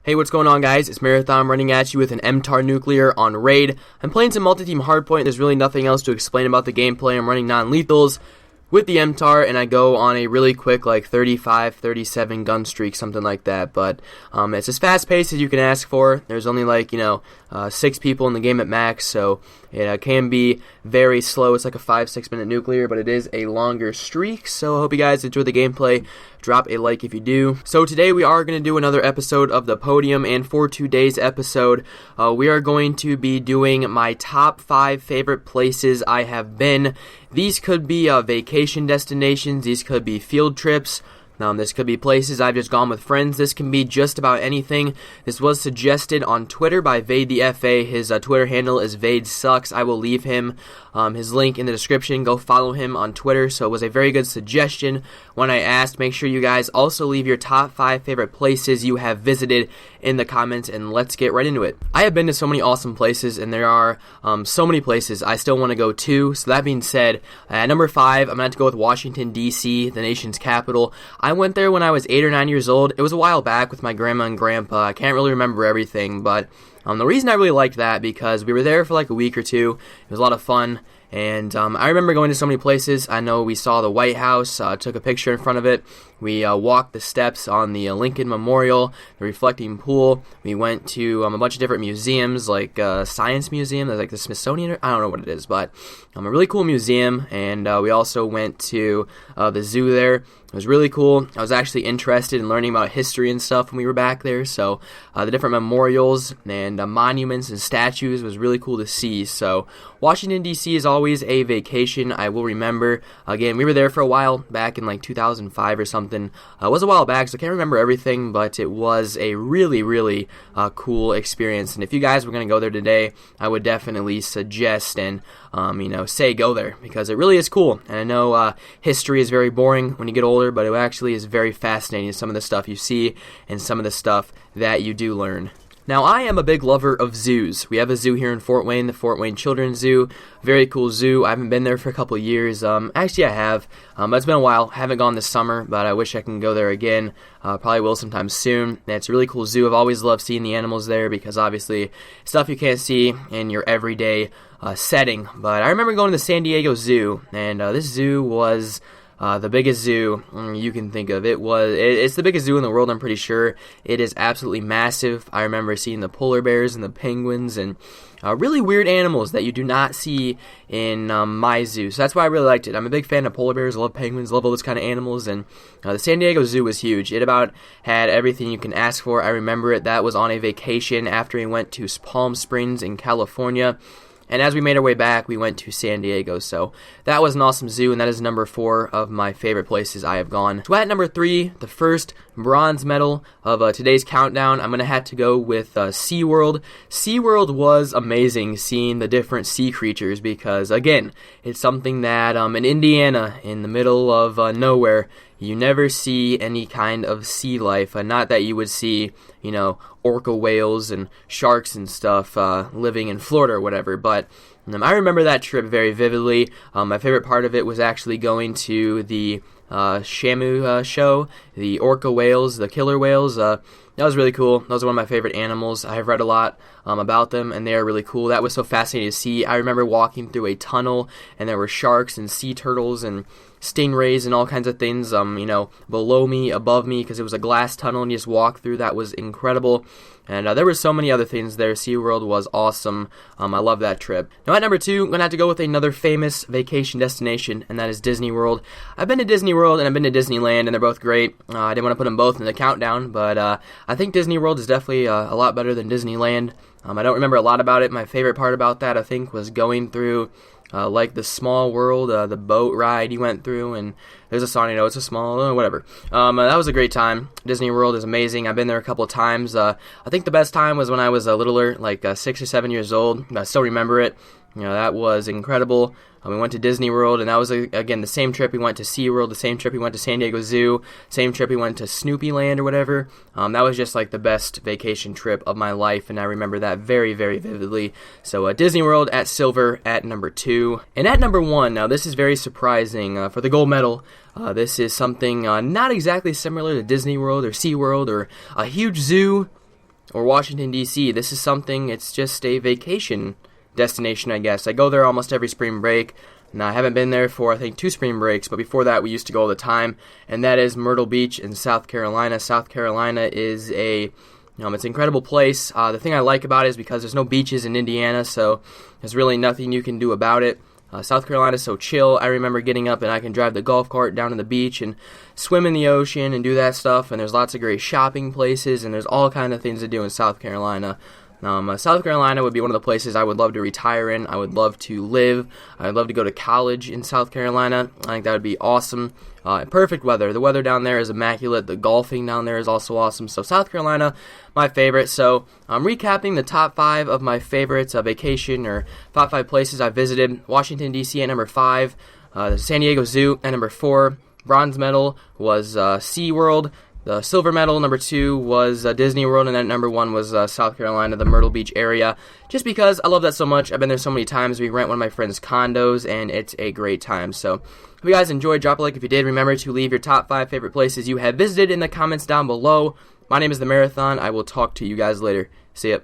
Hey, what's going on, guys? It's Marathon running at you with an MTAR nuclear on raid. I'm playing some multi-team hardpoint. There's really nothing else to explain about the gameplay. I'm running non-lethals with the MTAR, and I go on a really quick, like 35, 37 gun streak, something like that. But it's as fast-paced as you can ask for. There's only 6 people in the game at max, so it can be very slow. It's like a 5-6 minute nuclear, but it is a longer streak. So I hope you guys enjoy the gameplay. Drop a like if you do. So today we are going to do another episode of the Podium, and for today's episode, we are going to be doing my top 5 favorite places I have been. These could be vacation destinations, these could be field trips, this could be places I've just gone with friends. This can be just about anything. This was suggested on Twitter by Vade the FA. His Twitter handle is VadeSucks. I will leave him his link in the description. Go follow him on Twitter. So it was a very good suggestion when I asked. Make sure you guys also leave your top 5 favorite places you have visited in the comments, and let's get right into it. I have been to so many awesome places, and there are so many places I still want to go to. So that being said, at number 5, I'm going to have to go with Washington, D.C., the nation's capital. I went there when I was 8 or 9 years old. It was a while back with my grandma and grandpa. I can't really remember everything, but the reason I really liked that because we were there for like a week or two. It was a lot of fun. And I remember going to so many places. I know we saw the White House, took a picture in front of it. We walked the steps on the Lincoln Memorial, the reflecting pool. We went to a bunch of different museums, like Science Museum, like the Smithsonian. I don't know what it is, but a really cool museum. And we also went to the zoo there. It was really cool. I was actually interested in learning about history and stuff when we were back there. So the different memorials and monuments and statues was really cool to see. So Washington, D.C. is always a vacation I will remember. Again, we were there for a while back in like 2005 or something. It was a while back, so I can't remember everything, but it was a really, really cool experience. And if you guys were going to go there today, I would definitely suggest and say go there because it really is cool. And I know history is very boring when you get older, but it actually is very fascinating, some of the stuff you see and some of the stuff that you do learn. Now, I am a big lover of zoos. We have a zoo here in Fort Wayne, the Fort Wayne Children's Zoo. Very cool zoo. I haven't been there for a couple of years. Actually, I have, but it's been a while. Haven't gone this summer, but I wish I can go there again. Probably will sometime soon. And it's a really cool zoo. I've always loved seeing the animals there because obviously stuff you can't see in your everyday setting. But I remember going to the San Diego Zoo, and this zoo was the biggest zoo you can think of. It's the biggest zoo in the world, I'm pretty sure. It is absolutely massive. I remember seeing the polar bears and the penguins and really weird animals that you do not see in my zoo. So that's why I really liked it. I'm a big fan of polar bears. I love penguins, love all those kind of animals. And the San Diego Zoo was huge. It about had everything you can ask for. I remember it. That was on a vacation after we went to Palm Springs in California. And as we made our way back, we went to San Diego. So that was an awesome zoo, and that is number 4 of my favorite places I have gone. So at number 3, the first bronze medal of today's countdown, I'm going to have to go with SeaWorld. SeaWorld was amazing seeing the different sea creatures because, again, it's something that in Indiana, in the middle of nowhere, you never see any kind of sea life. Not that you would see, orca whales and sharks and stuff living in Florida or whatever, but I remember that trip very vividly. My favorite part of it was actually going to the Shamu show, the orca whales, the killer whales. That was really cool. Those are one of my favorite animals. I have read a lot about them, and they are really cool. That was so fascinating to see. I remember walking through a tunnel, and there were sharks and sea turtles and stingrays and all kinds of things, below me, above me, because it was a glass tunnel, and you just walk through. That was incredible. And there were so many other things there. SeaWorld was awesome. I love that trip. Now at number 2, I'm going to have to go with another famous vacation destination, and that is Disney World. I've been to Disney World and I've been to Disneyland, and they're both great. I didn't want to put them both in the countdown, but I think Disney World is definitely a lot better than Disneyland. I don't remember a lot about it. My favorite part about that, I think, was going through like the Small World, the boat ride you went through, and there's a song, it's a small, whatever. That was a great time. Disney World is amazing. I've been there a couple of times. I think the best time was when I was littler, like 6 or 7 years old. I still remember it. That was incredible. We went to Disney World, and that was, again, the same trip we went to SeaWorld, the same trip we went to San Diego Zoo, same trip we went to Snoopy Land or whatever. That was just like the best vacation trip of my life, and I remember that very, very vividly. So Disney World at silver at number 2. And at number 1, now this is very surprising for the gold medal. This is something not exactly similar to Disney World or SeaWorld or a huge zoo. or Washington, D.C. This is something, it's just a vacation destination, I guess. I go there almost every spring break. Now, I haven't been there for, I think, 2 spring breaks, but before that, we used to go all the time, and that is Myrtle Beach in South Carolina. South Carolina is it's an incredible place. The thing I like about it is because there's no beaches in Indiana, so there's really nothing you can do about it. South Carolina is so chill. I remember getting up and I can drive the golf cart down to the beach and swim in the ocean and do that stuff, and there's lots of great shopping places, and there's all kind of things to do in South Carolina. South Carolina would be one of the places I would love to retire in. I would love to live. I'd love to go to college in South Carolina. I think that would be awesome. Perfect weather. The weather down there is immaculate. The golfing down there is also awesome. So South Carolina, my favorite. So I'm recapping the top 5 of my favorites, vacation or top 5 places I visited. Washington, D.C. at number 5. The San Diego Zoo at number 4. Bronze medal was SeaWorld. The silver medal, number 2, was Disney World, and then number 1 was South Carolina, the Myrtle Beach area, just because I love that so much. I've been there so many times. We rent one of my friend's condos, and it's a great time. So if you guys enjoyed, drop a like if you did. Remember to leave your top 5 favorite places you have visited in the comments down below. My name is The Marathon. I will talk to you guys later. See ya.